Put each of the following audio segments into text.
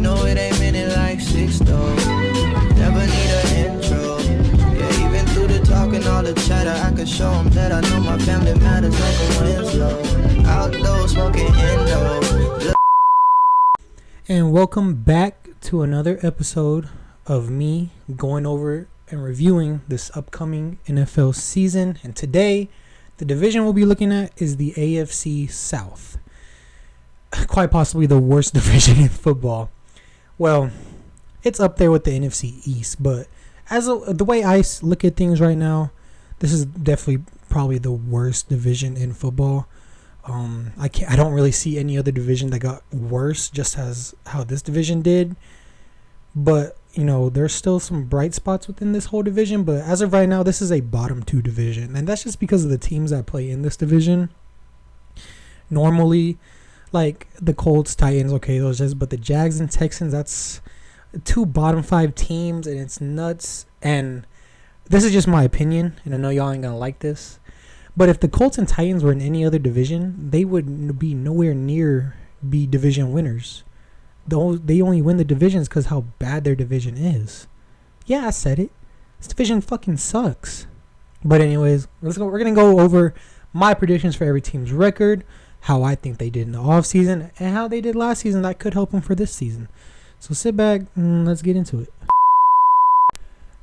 know it ain't minute like 6 though. Never need an intro. Yeah, even through the talk and all the chatter, I can show them that I know my family matters like a Winslow. Outdoors smoking Indo. And welcome back to another episode of me going over and reviewing this upcoming NFL season. And today, the division we'll be looking at is the AFC South. Quite possibly the worst division in football. Well, it's up there with the NFC East, but the way I look at things right now, this is definitely probably the worst division in football. I don't really see any other division that got worse just as how this division did. But, you know, there's still some bright spots within this whole division. But as of right now, this is a bottom two division. And that's just because of the teams that play in this division. Normally, like the Colts, Titans, okay, those just, but the Jags and Texans, that's two bottom five teams. And it's nuts. And this is just my opinion. And I know y'all ain't going to like this. But if the Colts and Titans were in any other division, they would be nowhere near be division winners. They only win the divisions because how bad their division is. Yeah, I said it. This division fucking sucks. But anyways, we're going to go over my predictions for every team's record, how I think they did in the offseason, and how they did last season that could help them for this season. So sit back and let's get into it.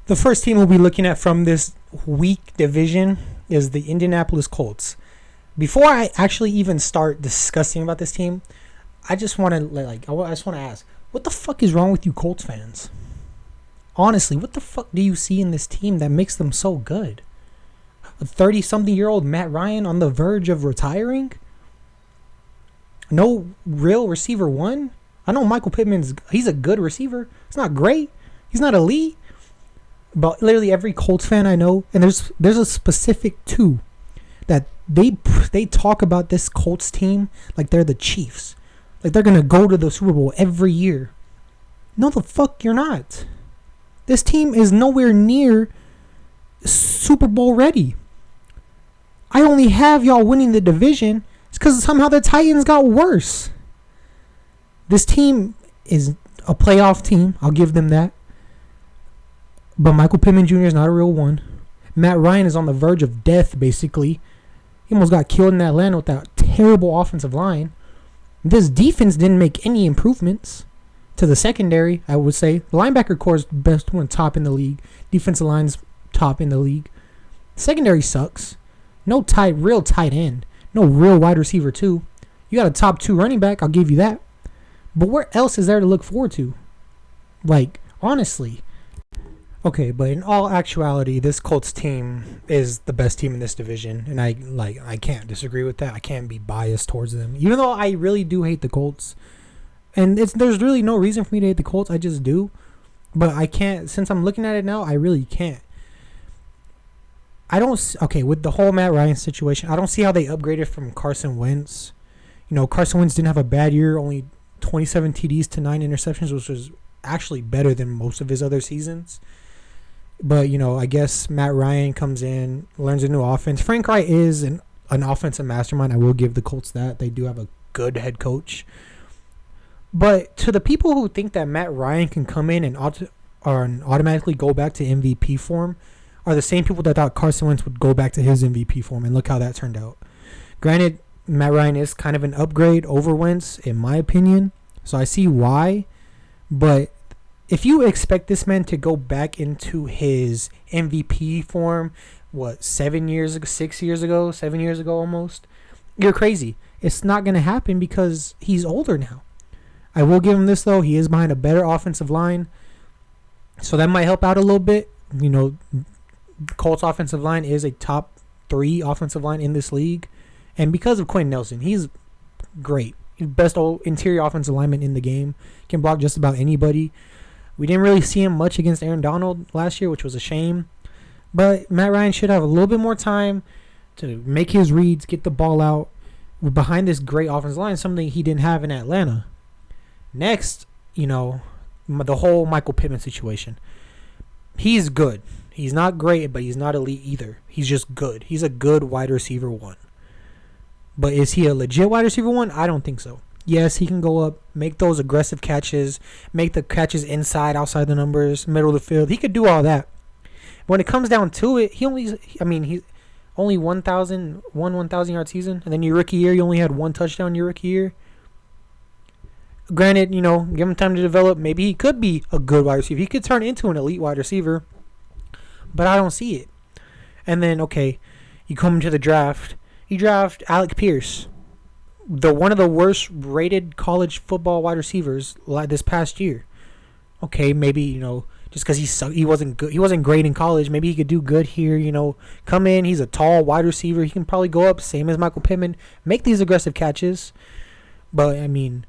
The first team we'll be looking at from this weak division is the Indianapolis Colts. Before I actually even start discussing about this team, I just want to ask, what the fuck is wrong with you Colts fans? Honestly, what the fuck do you see in this team that makes them so good? A 30-something-year-old Matt Ryan on the verge of retiring? No real receiver one? I know Michael Pittman's, he's a good receiver. It's not great. He's not elite. But literally every Colts fan I know, and there's a specific two that they talk about this Colts team like they're the Chiefs. Like they're going to go to the Super Bowl every year. No, the fuck you're not. This team is nowhere near Super Bowl ready. I only have y'all winning the division. It's because somehow the Titans got worse. This team is a playoff team. I'll give them that. But Michael Pittman Jr. is not a real one. Matt Ryan is on the verge of death, basically. He almost got killed in Atlanta with that terrible offensive line. This defense didn't make any improvements to the secondary, I would say. The linebacker core is best one, top in the league. Defensive line's top in the league. Secondary sucks. No real tight end. No real wide receiver, too. You got a top 2 running back, I'll give you that. But where else is there to look forward to? Like, honestly. Okay, but in all actuality, this Colts team is the best team in this division, and I can't disagree with that. I can't be biased towards them, even though I really do hate the Colts. And there's really no reason for me to hate the Colts. I just do, but I can't. Since I'm looking at it now, I really can't. With the whole Matt Ryan situation, I don't see how they upgraded from Carson Wentz. You know, Carson Wentz didn't have a bad year, only 27 TDs to 9 interceptions, which was actually better than most of his other seasons. But, you know, I guess Matt Ryan comes in, learns a new offense. Frank Reich is an offensive mastermind. I will give the Colts that. They do have a good head coach. But to the people who think that Matt Ryan can come in and automatically go back to MVP form are the same people that thought Carson Wentz would go back to his MVP form. And look how that turned out. Granted, Matt Ryan is kind of an upgrade over Wentz, in my opinion. So I see why. But if you expect this man to go back into his MVP form, 7 years ago almost, you're crazy. It's not going to happen because he's older now. I will give him this, though. He is behind a better offensive line. So that might help out a little bit. You know, Colts offensive line is a top 3 offensive line in this league. And because of Quentin Nelson, he's great. He's best interior offensive lineman in the game. Can block just about anybody. We didn't really see him much against Aaron Donald last year, which was a shame. But Matt Ryan should have a little bit more time to make his reads, get the ball out behind this great offensive line, something he didn't have in Atlanta. Next, you know, the whole Michael Pittman situation. He's good. He's not great, but he's not elite either. He's just good. He's a good wide receiver one. But is he a legit wide receiver one? I don't think so. Yes, he can go up, make those aggressive catches, make the catches inside, outside the numbers, middle of the field. He could do all that. When it comes down to it, he's only 1,000 yard season, and then your rookie year, you only had one touchdown your rookie year. Granted, give him time to develop. Maybe he could be a good wide receiver. He could turn into an elite wide receiver, but I don't see it. And then, okay, you come into the draft. You draft Alec Pierce, one of the worst rated college football wide receivers this past year. Okay, maybe just because he wasn't good, he wasn't great in college. Maybe he could do good here. Come in. He's a tall wide receiver. He can probably go up, same as Michael Pittman, make these aggressive catches. But I mean,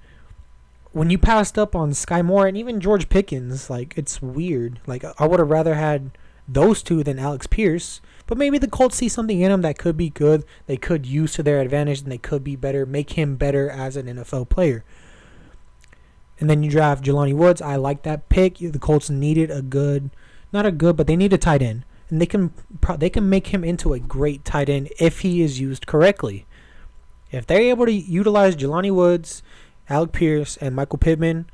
when you passed up on Sky Moore and even George Pickens, it's weird. I would have rather had those two than Alex Pierce. But maybe the Colts see something in him that could be good. They could use to their advantage, and they could be better, make him better as an NFL player. And then you draft Jelani Woods. I like that pick. The Colts needed but they need a tight end, and they can make him into a great tight end if he is used correctly. If they're able to utilize Jelani Woods, Alec Pierce, and Michael Pittman,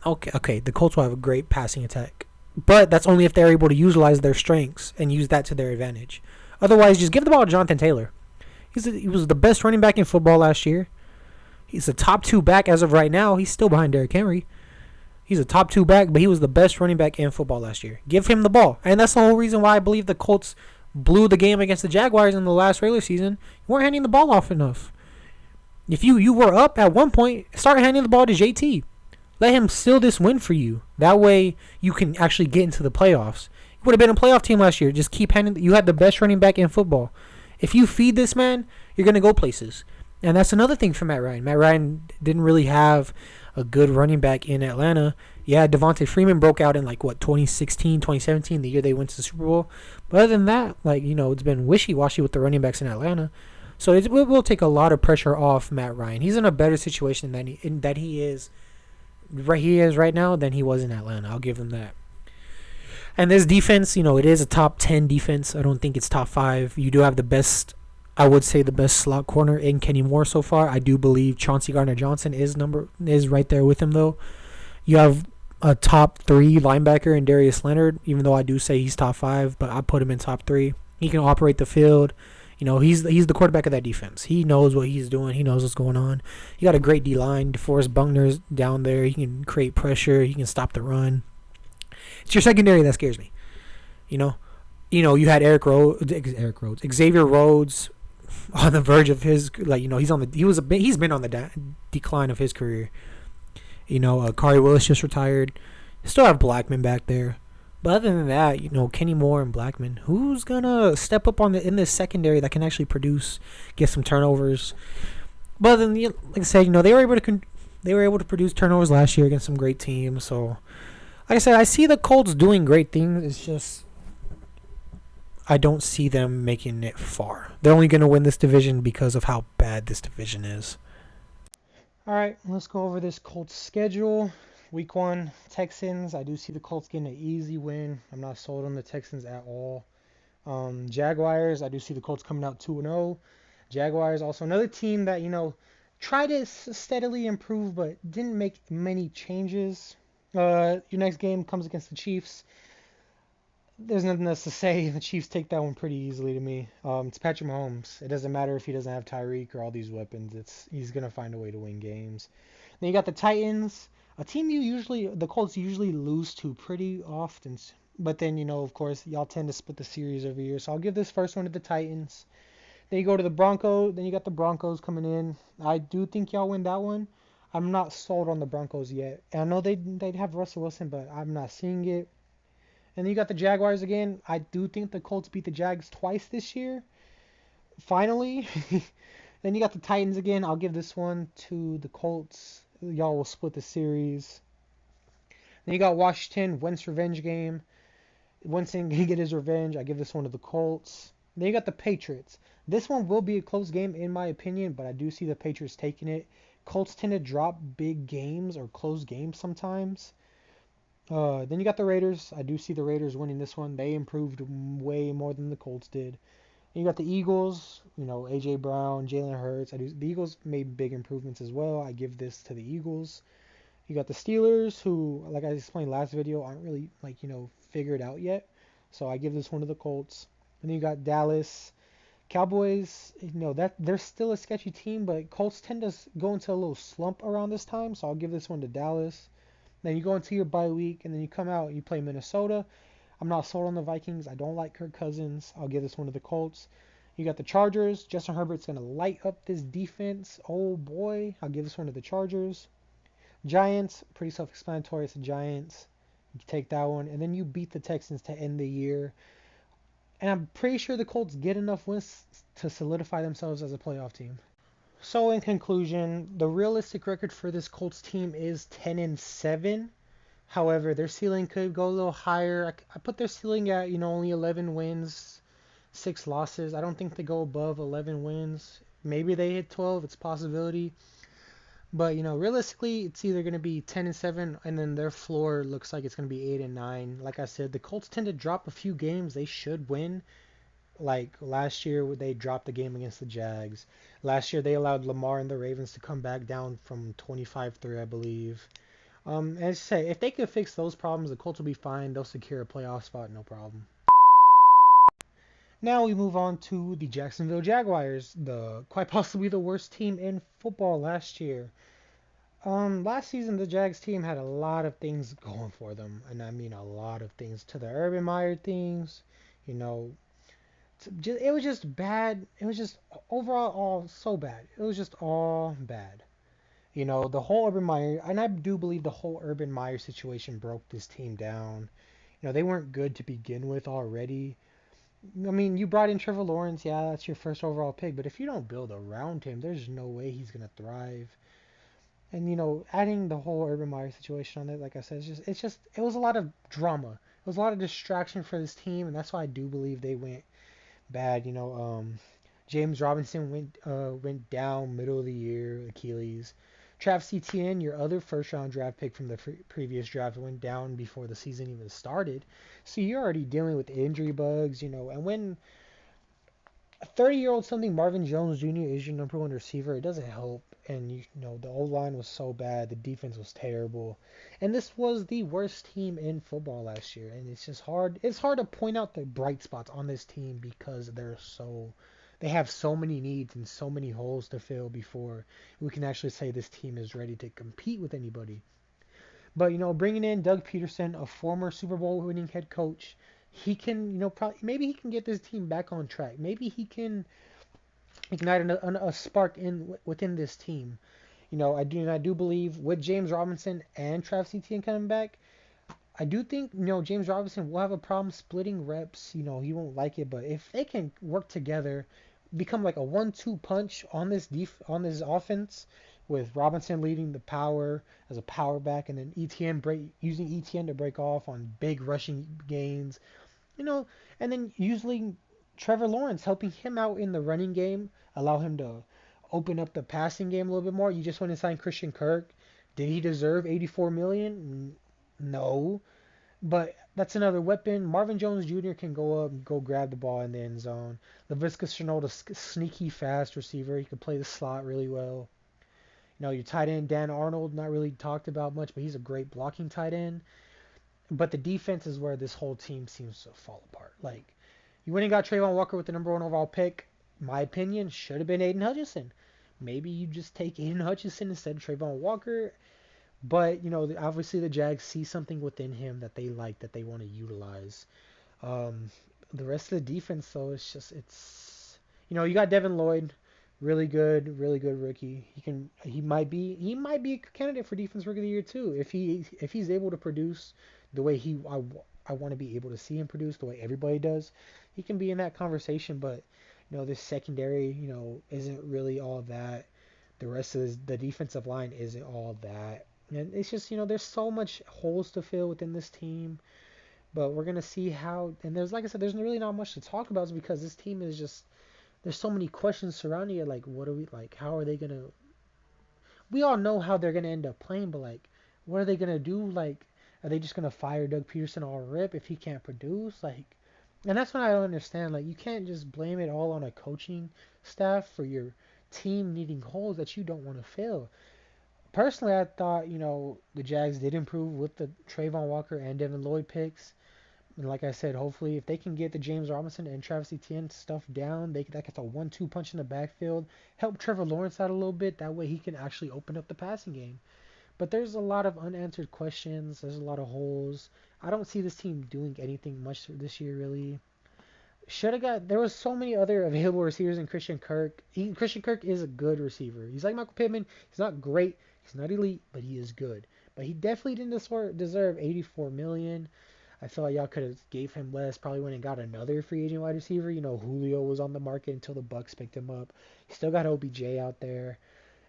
okay, the Colts will have a great passing attack. But that's only if they're able to utilize their strengths and use that to their advantage. Otherwise, just give the ball to Jonathan Taylor. He was the best running back in football last year. He's a top 2 back as of right now. He's still behind Derrick Henry. He's a top 2 back, but he was the best running back in football last year. Give him the ball. And that's the whole reason why I believe the Colts blew the game against the Jaguars in the last regular season. You weren't handing the ball off enough. If you were up at one point, start handing the ball to JT. Let him seal this win for you. That way you can actually get into the playoffs. You would have been a playoff team last year. Just keep handing. You had the best running back in football. If you feed this man, you're going to go places. And that's another thing for Matt Ryan. Matt Ryan didn't really have a good running back in Atlanta. Yeah, Devontae Freeman broke out in 2016, 2017, the year they went to the Super Bowl. But other than that, it's been wishy-washy with the running backs in Atlanta. So it will take a lot of pressure off Matt Ryan. He's in a better situation than he is right now than he was in Atlanta. I'll give them that. And this defense, it is a top 10 defense. I don't think it's top 5. You do have the best slot corner in Kenny Moore so far. I do believe Chauncey Gardner-Johnson is right there with him, though. You have a top 3 linebacker in Darius Leonard, even though I do say he's top 5, but I put him in top 3. He can operate the field. He's the quarterback of that defense. He knows what he's doing. He knows what's going on. You got a great D-line. DeForest Buckner's down there. He can create pressure. He can stop the run. It's your secondary that scares me. You had Xavier Rhodes on the verge of his, he's been on the decline of his career. Kari Willis just retired. You still have Blackman back there. But other than that, Kenny Moore and Blackman, who's gonna step up in this secondary that can actually produce, get some turnovers? But then, like I said, they were able to produce turnovers last year against some great teams. So, like I said, I see the Colts doing great things. It's just I don't see them making it far. They're only gonna win this division because of how bad this division is. All right, let's go over this Colts schedule. Week 1, Texans. I do see the Colts getting an easy win. I'm not sold on the Texans at all. Jaguars. I do see the Colts coming out 2-0. Jaguars, also another team that, tried to steadily improve but didn't make many changes. Your next game comes against the Chiefs. There's nothing else to say. The Chiefs take that one pretty easily to me. It's Patrick Mahomes. It doesn't matter if he doesn't have Tyreek or all these weapons. He's going to find a way to win games. Then you got the Titans. A team the Colts usually lose to pretty often. But then, of course, y'all tend to split the series every year. So I'll give this first one to the Titans. Then you go to the Broncos. Then you got the Broncos coming in. I do think y'all win that one. I'm not sold on the Broncos yet. And I know they'd have Russell Wilson, but I'm not seeing it. And then you got the Jaguars again. I do think the Colts beat the Jags twice this year. Finally. Then you got the Titans again. I'll give this one to the Colts. Y'all will split the series. Then you got Washington, Wentz revenge game. Wentz can get his revenge. I give this one to the Colts. Then you got the Patriots. This one will be a close game in my opinion, but I do see the Patriots taking it. Colts tend to drop big games or close games sometimes. Then you got the Raiders. I do see the Raiders winning this one. They improved way more than the Colts did. You got the Eagles, AJ Brown, Jalen Hurts. The Eagles made big improvements as well. I give this to the Eagles. You got the Steelers, who, like I explained last video, aren't really figured out yet. So I give this one to the Colts. And then you got Dallas. Cowboys, that they're still a sketchy team, but Colts tend to go into a little slump around this time, so I'll give this one to Dallas. Then you go into your bye week, and then you come out and you play Minnesota. I'm not sold on the Vikings. I don't like Kirk Cousins. I'll give this one to the Colts. You got the Chargers. Justin Herbert's going to light up this defense. Oh boy. I'll give this one to the Chargers. Giants, pretty self-explanatory. It's the Giants. You take that one. And then you beat the Texans to end the year. And I'm pretty sure the Colts get enough wins to solidify themselves as a playoff team. So in conclusion, the realistic record for this Colts team is 10-7. However, their ceiling could go a little higher. I put their ceiling at, only 11 wins, 6 losses. I don't think they go above 11 wins. Maybe they hit 12. It's a possibility. But, realistically, it's either going to be 10-7, and then their floor looks like it's going to be 8-9. Like I said, the Colts tend to drop a few games they should win. Like last year, they dropped the game against the Jags. Last year, they allowed Lamar and the Ravens to come back down from 25-3, I believe. As I say, if they could fix those problems, the Colts will be fine. They'll secure a playoff spot, no problem. Now we move on to the Jacksonville Jaguars, quite possibly the worst team in football last year. Last season the Jags team had a lot of things going for them, and I mean a lot of things. To the Urban Meyer things, it was just bad. It was just overall all so bad. It was just all bad. The whole Urban Meyer, and I do believe the whole Urban Meyer situation broke this team down. They weren't good to begin with already. I mean, you brought in Trevor Lawrence, yeah, that's your first overall pick, but if you don't build around him, there's no way he's going to thrive. And, adding the whole Urban Meyer situation on it, like I said, it was a lot of drama. It was a lot of distraction for this team, and that's why I do believe they went bad. James Robinson went down middle of the year, Achilles. Travis Etienne, your other first-round draft pick from the previous draft, went down before the season even started. So you're already dealing with injury bugs, and when a 30-year-old something Marvin Jones Jr. is your number one receiver, it doesn't help. And, the O-line was so bad, the defense was terrible. And this was the worst team in football last year. And it's just hard. It's hard to point out the bright spots on this team because they have so many needs and so many holes to fill before we can actually say this team is ready to compete with anybody. But, bringing in Doug Peterson, a former Super Bowl winning head coach, he can, maybe he can get this team back on track. Maybe he can ignite a spark within this team. I do believe with James Robinson and Travis Etienne coming back, I do think, James Robinson will have a problem splitting reps. He won't like it, but if they can work together, become like a 1-2 punch on this offense, with Robinson leading the power as a power back, and then using Etienne to break off on big rushing gains, and then usually Trevor Lawrence helping him out in the running game, allow him to open up the passing game a little bit more. You just want to sign Christian Kirk. Did he deserve $84 million? No. But that's another weapon. Marvin Jones Jr. can go up and go grab the ball in the end zone. Laviska Shenault, a sneaky fast receiver. He can play the slot really well. Your tight end, Dan Arnold, not really talked about much, but he's a great blocking tight end. But the defense is where this whole team seems to fall apart. Like, you went and got Trayvon Walker with the number 1 overall pick. My opinion, should have been Aiden Hutchinson. Maybe you just take Aiden Hutchinson instead of Trayvon Walker. But, obviously the Jags see something within him that they like, that they want to utilize. The rest of the defense, though, you got Devin Lloyd, really good rookie. He might be a candidate for defense rookie of the year too. If he's able to produce the way I want to be able to see him produce, the way everybody does, he can be in that conversation. But this secondary, isn't really all that. The rest of the defensive line isn't all that. And it's just, there's so much holes to fill within this team. But we're going to see how, and like I said, there's really not much to talk about because this team is just, there's so many questions surrounding it. Like, how are they going to, we all know how they're going to end up playing, but like, what are they going to do? Like, are they just going to fire Doug Peterson all rip if he can't produce? Like, And that's what I don't understand. Like, you can't just blame it all on a coaching staff for your team needing holes that you don't want to fill. Personally, I thought, the Jags did improve with the Trayvon Walker and Devin Lloyd picks. And like I said, hopefully, if they can get the James Robinson and Travis Etienne stuff down, that gets a 1-2 punch in the backfield. Help Trevor Lawrence out a little bit. That way he can actually open up the passing game. But there's a lot of unanswered questions. There's a lot of holes. I don't see this team doing anything much this year, really. Should have got. There was so many other available receivers in Christian Kirk. Christian Kirk is a good receiver. He's like Michael Pittman. He's not great. He's not elite, but he is good. But he definitely didn't deserve 84 million. I feel like y'all could have gave him less. Probably went and got another free agent wide receiver. Julio was on the market until the Bucks picked him up. You still got OBJ out there.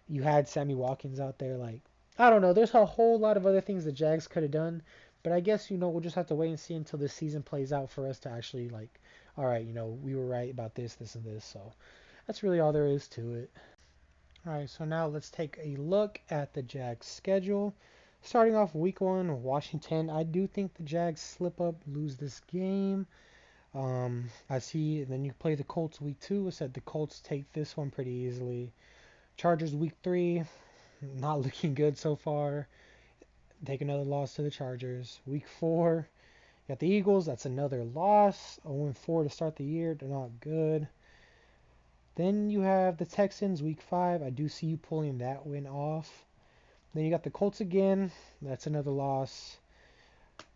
You had Sammy Watkins out there. Like, I don't know. There's a whole lot of other things the Jags could have done. But I guess, we'll just have to wait and see until this season plays out for us to actually, like, all right, we were right about this, this, and this. So that's really all there is to it. All right, so now let's take a look at the Jags schedule. Starting off week 1, Washington. I do think the Jags slip up, lose this game. I see, and then you play the Colts week 2. I said the Colts take this one pretty easily. Chargers week 3, not looking good so far. Take another loss to the Chargers. Week 4, you got the Eagles. That's another loss. 0-4 to start the year. They're not good. Then you have the Texans week 5. I do see you pulling that win off. Then you got the Colts again. That's another loss.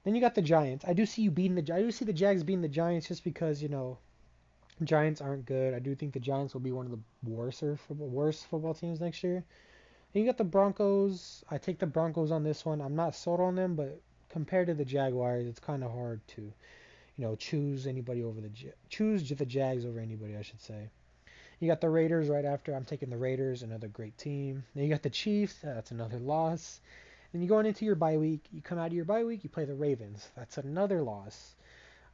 Then you got the Giants. I do see the Jags beating the Giants just because, Giants aren't good. I do think the Giants will be one of the worst football teams next year. And you got the Broncos. I take the Broncos on this one. I'm not sold on them, but compared to the Jaguars, it's kind of hard to, choose the Jags over anybody, I should say. You got the Raiders right after. I'm taking the Raiders, another great team. Then you got the Chiefs. That's another loss. Then you going into your bye week. You come out of your bye week. You play the Ravens. That's another loss.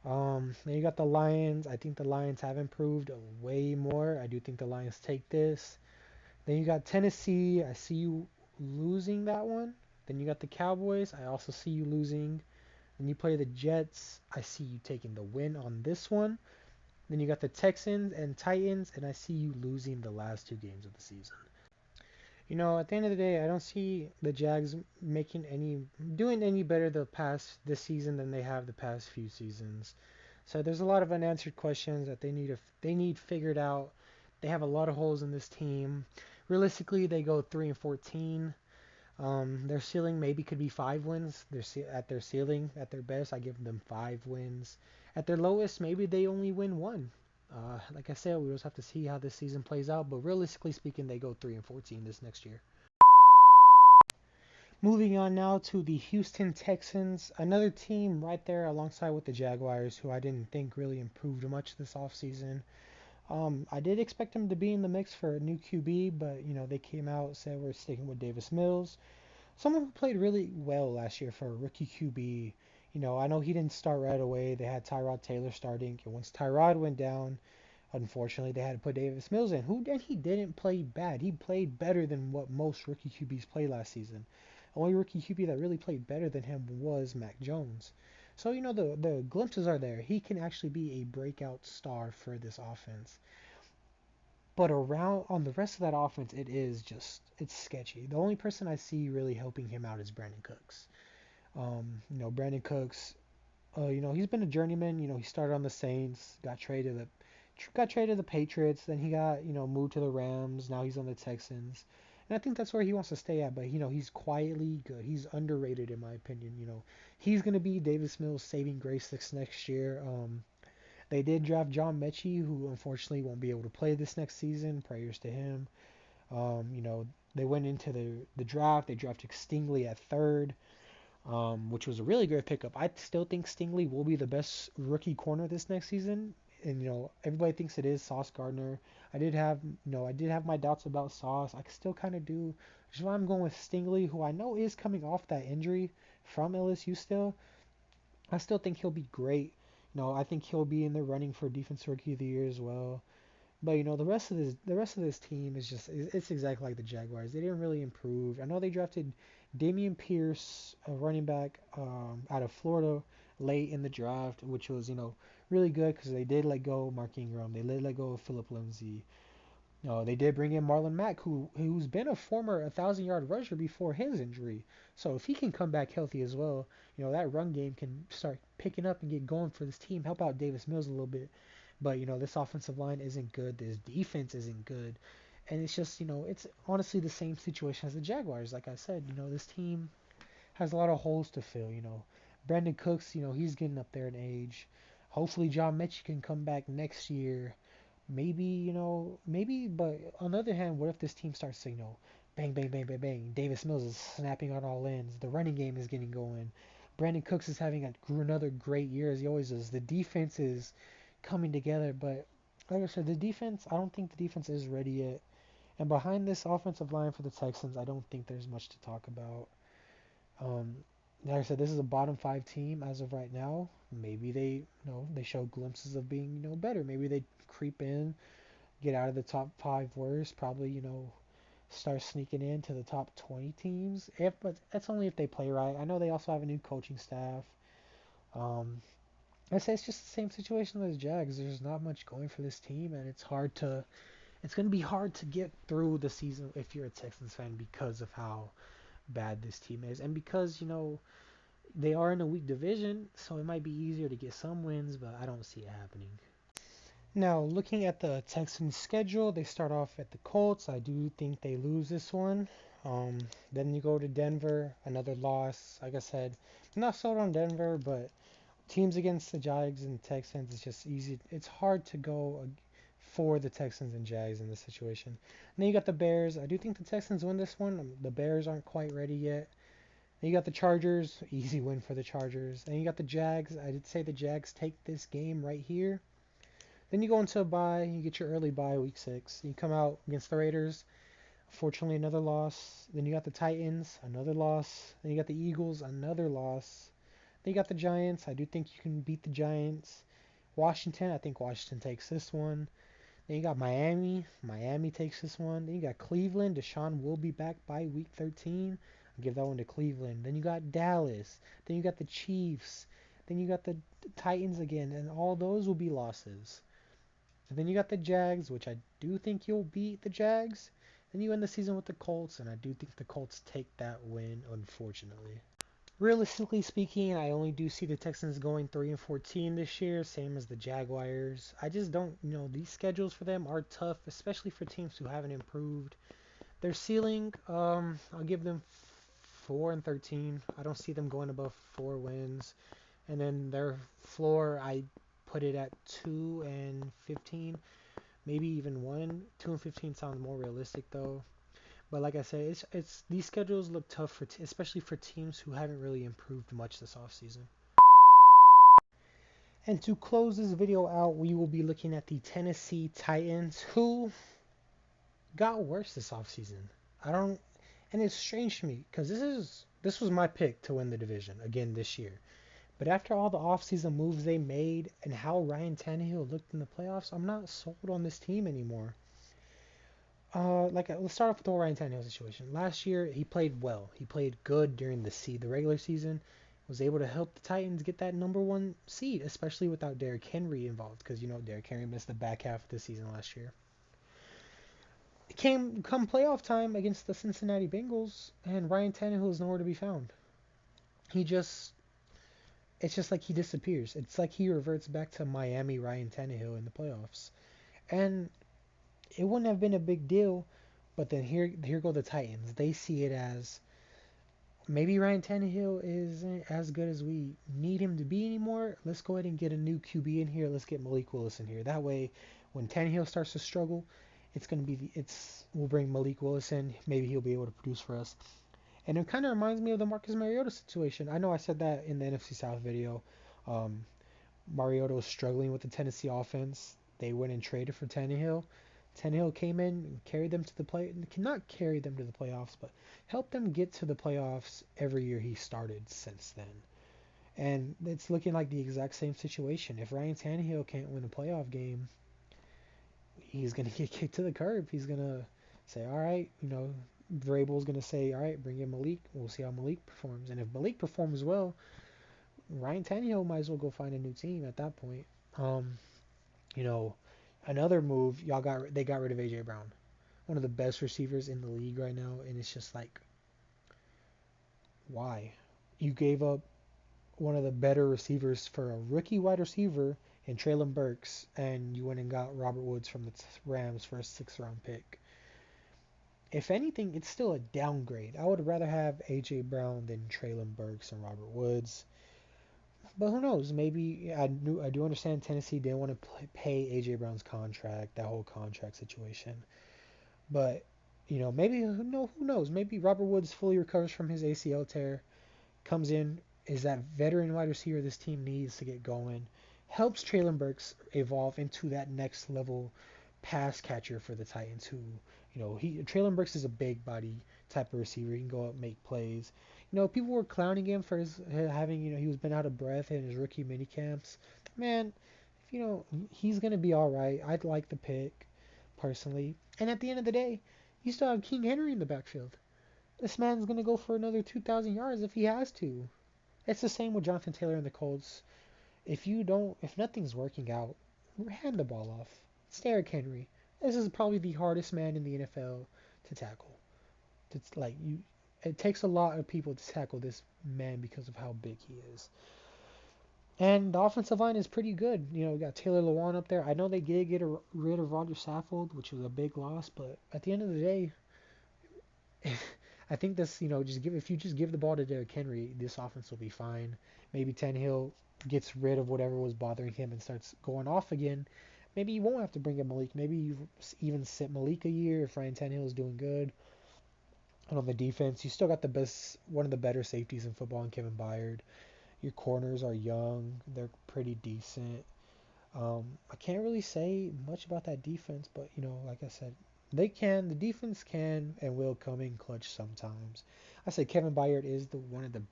Then you got the Lions. I think the Lions have improved way more. I do think the Lions take this. Then you got Tennessee. I see you losing that one. Then you got the Cowboys. I also see you losing. Then you play the Jets. I see you taking the win on this one. Then you got the Texans and Titans, and I see you losing the last 2 games of the season. At the end of the day, I don't see the Jags doing any better this season than they have the past few seasons. So there's a lot of unanswered questions that they need figured out. They have a lot of holes in this team. Realistically, they go 3-14. Their ceiling maybe could be 5 wins. At their ceiling, at their best, I give them 5 wins. At their lowest, maybe they only win 1. Like I said, we just have to see how this season plays out. But realistically speaking, they go 3-14 this next year. Moving on now to the Houston Texans, another team right there alongside with the Jaguars, who I didn't think really improved much this offseason. I did expect them to be in the mix for a new QB, but they came out said we're sticking with Davis Mills, someone who played really well last year for a rookie QB. I know he didn't start right away. They had Tyrod Taylor starting, and once Tyrod went down, unfortunately they had to put Davis Mills in, he didn't play bad. He played better than what most rookie QBs played last season. The only rookie QB that really played better than him was Mac Jones. So, the glimpses are there. He can actually be a breakout star for this offense. But around on the rest of that offense, it's sketchy. The only person I see really helping him out is Brandon Cooks. Brandon Cooks, he's been a journeyman. He started on the Saints, got traded to the Patriots, then he got, moved to the Rams. Now he's on the Texans. And I think that's where he wants to stay at. But, he's quietly good. He's underrated, in my opinion. He's going to be Davis Mills' saving grace this next year. They did draft John Mechie, who unfortunately won't be able to play this next season. Prayers to him. They went into the draft. They drafted Stingley at 3rd, which was a really great pickup. I still think Stingley will be the best rookie corner this next season. And everybody thinks it is Sauce Gardner. I did have my doubts about Sauce. I still kind of do. Which is why I'm going with Stingley, who I know is coming off that injury from LSU still. I still think he'll be great. I think he'll be in the running for Defensive Rookie of the Year as well. But the rest of this team is it's exactly like the Jaguars. They didn't really improve. I know they drafted Damian Pierce, a running back out of Florida, late in the draft, which was really good because they did let go of Mark Ingram, they did let go of Philip Lindsay. They did bring in Marlon Mack, who's been a former 1,000-yard rusher before his injury. So if he can come back healthy as well, that run game can start picking up and get going for this team. Help out Davis Mills a little bit. But this offensive line isn't good. This defense isn't good, and it's just it's honestly the same situation as the Jaguars. Like I said, this team has a lot of holes to fill. Brandon Cooks, he's getting up there in age. Hopefully John Mechie can come back next year. Maybe, but on the other hand, what if this team starts to, bang, bang, bang, bang, bang. Davis Mills is snapping on all ends. The running game is getting going. Brandon Cooks is having another great year as he always does. The defense is coming together, but like I said, I don't think the defense is ready yet. And behind this offensive line for the Texans, I don't think there's much to talk about. Like I said, this is a bottom 5 team as of right now. Maybe they show glimpses of being better. Maybe they creep in, get out of the top 5 worst. Probably start sneaking into the top 20 teams. But that's only if they play right. I know they also have a new coaching staff. I say it's just the same situation as Jags. There's not much going for this team, and it's going to be hard to get through the season if you're a Texans fan because of how bad this team is, and because they are in a weak division, so it might be easier to get some wins, but I don't see it happening. Now, looking at the Texans' schedule, they start off at the Colts. I do think they lose this one. Then you go to Denver, another loss. Like I said, I'm not sold on Denver, but teams against the Jags and Texans, it's just easy. It's hard to go for the Texans and Jags in this situation. And then you got the Bears. I do think the Texans win this one. The Bears aren't quite ready yet. Then you got the Chargers. Easy win for the Chargers. Then you got the Jags. I did say the Jags take this game right here. Then you go into a bye. You get your early bye, week 6. You come out against the Raiders. Fortunately, another loss. Then you got the Titans, another loss. Then you got the Eagles, another loss. Then you got the Giants. I do think you can beat the Giants. Washington, I think Washington takes this one. Then you got Miami. Miami takes this one. Then you got Cleveland. Deshaun will be back by week 13. I'll give that one to Cleveland. Then you got Dallas. Then you got the Chiefs. Then you got the Titans again. And all those will be losses. And then you got the Jags, which I do think you'll beat the Jags. Then you end the season with the Colts, and I do think the Colts take that win, unfortunately. Realistically speaking, I only do see the Texans going 3-14 this year, same as the Jaguars. I just don't, these schedules for them are tough, especially for teams who haven't improved. Their ceiling, I'll give them 4-13. I don't see them going above 4 wins. And then their floor, I put it at 2-15, maybe even 1. 2-15 sounds more realistic though. But like I said, it's these schedules look tough especially for teams who haven't really improved much this offseason. And to close this video out, we will be looking at the Tennessee Titans, who got worse this offseason. And it's strange to me because this was my pick to win the division again this year. But after all the offseason moves they made and how Ryan Tannehill looked in the playoffs, I'm not sold on this team anymore. Let's start off with the whole Ryan Tannehill situation. Last year, he played well. He played good during the regular season. Was able to help the Titans get that number 1 seed, especially without Derrick Henry involved, because Derrick Henry missed the back half of the season last year. Come playoff time against the Cincinnati Bengals, and Ryan Tannehill is nowhere to be found. It's just like he disappears. It's like he reverts back to Miami Ryan Tannehill in the playoffs. And it wouldn't have been a big deal, but then here go the Titans. They see it as maybe Ryan Tannehill isn't as good as we need him to be anymore. Let's go ahead and get a new QB in here. Let's get Malik Willis in here. That way, when Tannehill starts to struggle, we'll bring Malik Willis in. Maybe he'll be able to produce for us. And it kind of reminds me of the Marcus Mariota situation. I know I said that in the NFC South video. Mariota was struggling with the Tennessee offense. They went and traded for Tannehill. Tannehill came in and carried them to not carry them to the playoffs, but helped them get to the playoffs every year he started since then. And it's looking like the exact same situation. If Ryan Tannehill can't win a playoff game, he's going to get kicked to the curb. He's going to say, all right, Vrabel's going to say, all right, bring in Malik. We'll see how Malik performs. And if Malik performs well, Ryan Tannehill might as well go find a new team at that point. Um, you know, another move, they got rid of AJ Brown, one of the best receivers in the league right now, and it's just like, why? You gave up one of the better receivers for a rookie wide receiver in Traylon Burks, and you went and got Robert Woods from the Rams for a 6th-round pick. If anything, it's still a downgrade. I would rather have AJ Brown than Traylon Burks and Robert Woods. But who knows? Maybe I do understand Tennessee didn't want to pay AJ Brown's contract, that whole contract situation. But maybe who knows? Maybe Robert Woods fully recovers from his ACL tear, comes in, is that veteran wide receiver this team needs to get going, helps Traylon Burks evolve into that next level pass catcher for the Titans. Who Traylon Burks is a big body type of receiver. He can go up and make plays. People were clowning him for his having he was been out of breath in his rookie mini camps. Man, he's gonna be all right. I'd like the pick personally. And at the end of the day, you still have King Henry in the backfield. This man's gonna go for another 2,000 yards if he has to. It's the same with Jonathan Taylor and the Colts. If nothing's working out, hand the ball off. It's Derrick Henry. This is probably the hardest man in the NFL to tackle. It takes a lot of people to tackle this man because of how big he is. And the offensive line is pretty good. We got Taylor Lewan up there. I know they did get rid of Roger Saffold, which was a big loss, but at the end of the day, I think this, if you just give the ball to Derrick Henry, this offense will be fine. Maybe Tannehill gets rid of whatever was bothering him and starts going off again. Maybe you won't have to bring in Malik. Maybe you even sit Malik a year if Ryan Tannehill is doing good. And on the defense, you still got one of the better safeties in football in Kevin Byard. Your corners are young. They're pretty decent. I can't really say much about that defense, but like I said, the defense can and will come in clutch sometimes. I said Kevin Byard is one of the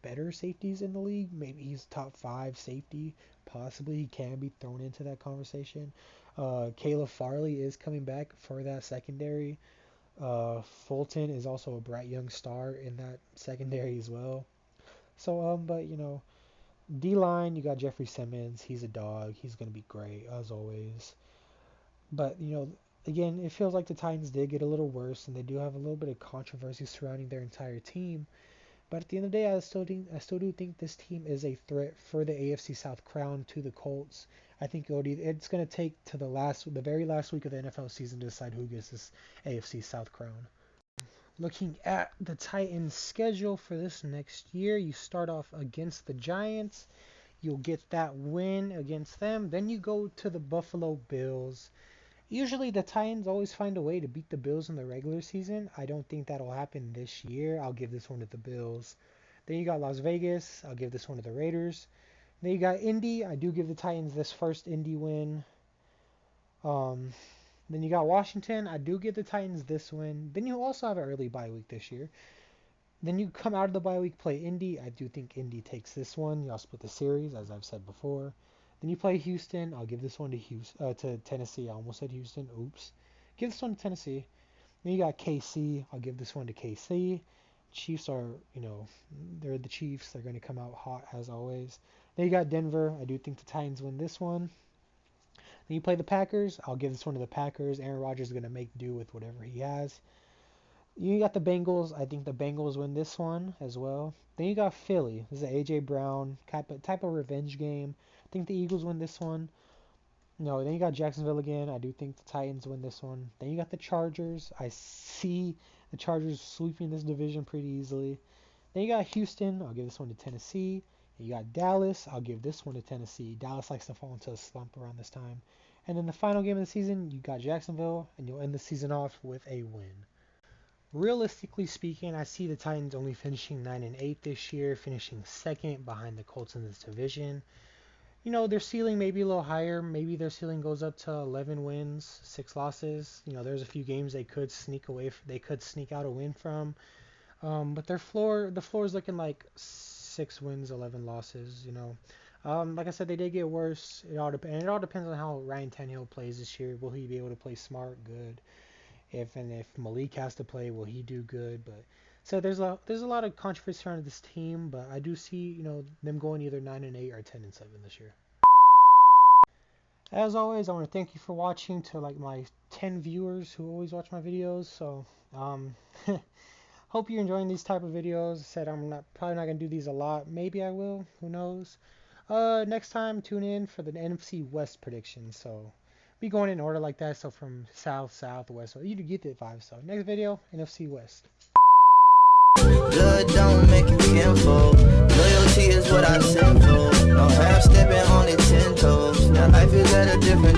better safeties in the league. Maybe he's top 5 safety. Possibly he can be thrown into that conversation. Caleb Farley is coming back for that secondary. Fulton is also a bright young star in that secondary as well. So, but D-line, you got Jeffrey Simmons. He's a dog. He's going to be great, as always. But, again, it feels like the Titans did get a little worse, and they do have a little bit of controversy surrounding their entire team. But at the end of the day, I still do think this team is a threat for the AFC South crown to the Colts. I think it's going to take to the very last week of the NFL season to decide who gets this AFC South crown. Looking at the Titans' schedule for this next year, you start off against the Giants. You'll get that win against them. Then you go to the Buffalo Bills. Usually the Titans always find a way to beat the Bills in the regular season. I don't think that'll happen this year. I'll give this one to the Bills. Then you got Las Vegas. I'll give this one to the Raiders. Then you got Indy. I do give the Titans this first Indy win. Then you got Washington. I do give the Titans this win. Then you also have an early bye week this year. Then you come out of the bye week, play Indy. I do think Indy takes this one. Y'all split the series, as I've said before. Then you play Houston. I'll give this one to Tennessee. I almost said Houston. Oops. Give this one to Tennessee. Then you got KC. I'll give this one to KC. Chiefs are, they're the Chiefs. They're going to come out hot as always. Then you got Denver. I do think the Titans win this one. Then you play the Packers. I'll give this one to the Packers. Aaron Rodgers is going to make do with whatever he has. You got the Bengals. I think the Bengals win this one as well. Then you got Philly. This is an A.J. Brown type of revenge game. I think the Eagles win this one. No, then you got Jacksonville again. I do think the Titans win this one. Then you got the Chargers. I see the Chargers sweeping this division pretty easily. Then you got Houston. I'll give this one to Tennessee. You got Dallas. I'll give this one to Tennessee. Dallas likes to fall into a slump around this time. And then the final game of the season, you got Jacksonville, and you'll end the season off with a win. Realistically speaking, I see the Titans only finishing 9-8 this year, finishing second behind the Colts in this division. Their ceiling may be a little higher. Maybe their ceiling goes up to 11 wins, 6 losses. There's a few games they could sneak out a win from. But the floor is looking like 6 wins, 11 losses. Like I said, they did get worse. It all depends on how Ryan Tannehill plays this year. Will he be able to play smart, good? If Malik has to play, will he do good? But so there's a lot of controversy around this team, but I do see them going either 9-8 or 10-7 this year. As always, I want to thank you for watching to like my 10 viewers who always watch my videos. So hope you're enjoying these type of videos. I said I'm probably not gonna do these a lot. Maybe I will. Who knows? Next time, tune in for the NFC West predictions. So be going in order like that. So from south, west. So you get the vibe. So next video, NFC West. Blood don't make you kinfolk. Loyalty is what I send for. No half stepping, only 10 toes. Now life is at a different